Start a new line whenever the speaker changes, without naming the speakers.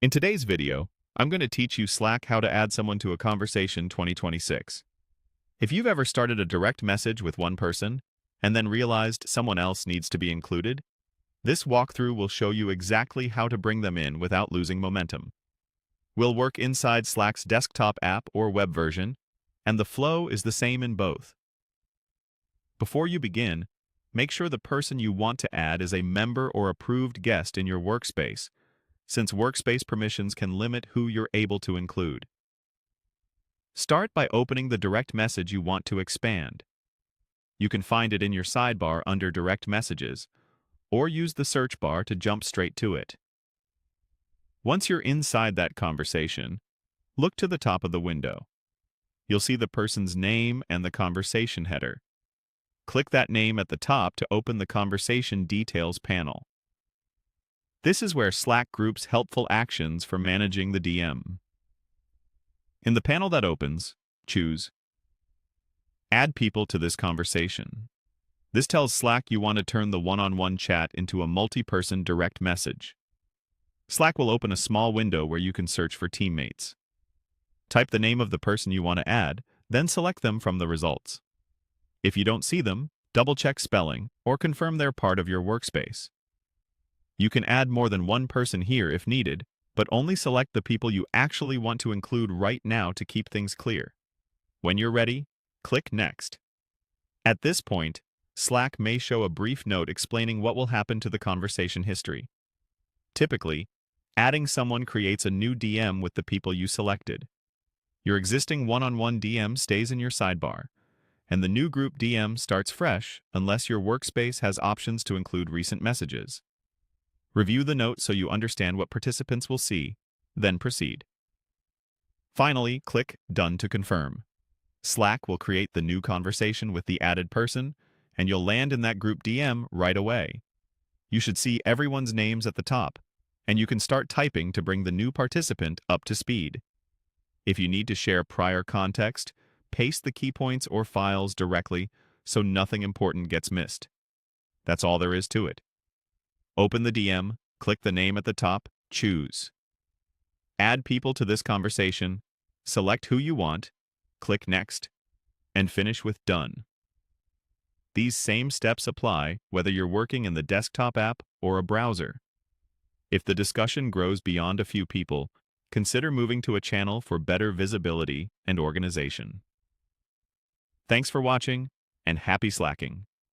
In today's video, I'm going to teach you Slack how to add someone to a conversation 2026. If you've ever started a direct message with one person and then realized someone else needs to be included, this walkthrough will show you exactly how to bring them in without losing momentum. We'll work inside Slack's desktop app or web version, and the flow is the same in both. Before you begin, make sure the person you want to add is a member or approved guest in your workspace, since workspace permissions can limit who you're able to include. Start by opening the direct message you want to expand. You can find it in your sidebar under Direct Messages, or use the search bar to jump straight to it. Once you're inside that conversation, look to the top of the window. You'll see the person's name and the conversation header. Click that name at the top to open the Conversation Details panel. This is where Slack groups helpful actions for managing the DM. In the panel that opens, choose Add people to this conversation. This tells Slack you want to turn the one-on-one chat into a multi-person direct message. Slack will open a small window where you can search for teammates. Type the name of the person you want to add, then select them from the results. If you don't see them, double-check spelling or confirm they're part of your workspace. You can add more than one person here if needed, but only select the people you actually want to include right now to keep things clear. When you're ready, click Next. At this point, Slack may show a brief note explaining what will happen to the conversation history. Typically, adding someone creates a new DM with the people you selected. Your existing one-on-one DM stays in your sidebar, and the new group DM starts fresh unless your workspace has options to include recent messages. Review the note so you understand what participants will see, then proceed. Finally, click Done to confirm. Slack will create the new conversation with the added person, and you'll land in that group DM right away. You should see everyone's names at the top, and you can start typing to bring the new participant up to speed. If you need to share prior context, paste the key points or files directly so nothing important gets missed. That's all there is to it. Open the DM, click the name at the top, choose. Add people to this conversation, select who you want, click Next, and finish with Done. These same steps apply whether you're working in the desktop app or a browser. If the discussion grows beyond a few people, consider moving to a channel for better visibility and organization. Thanks for watching, and happy Slacking!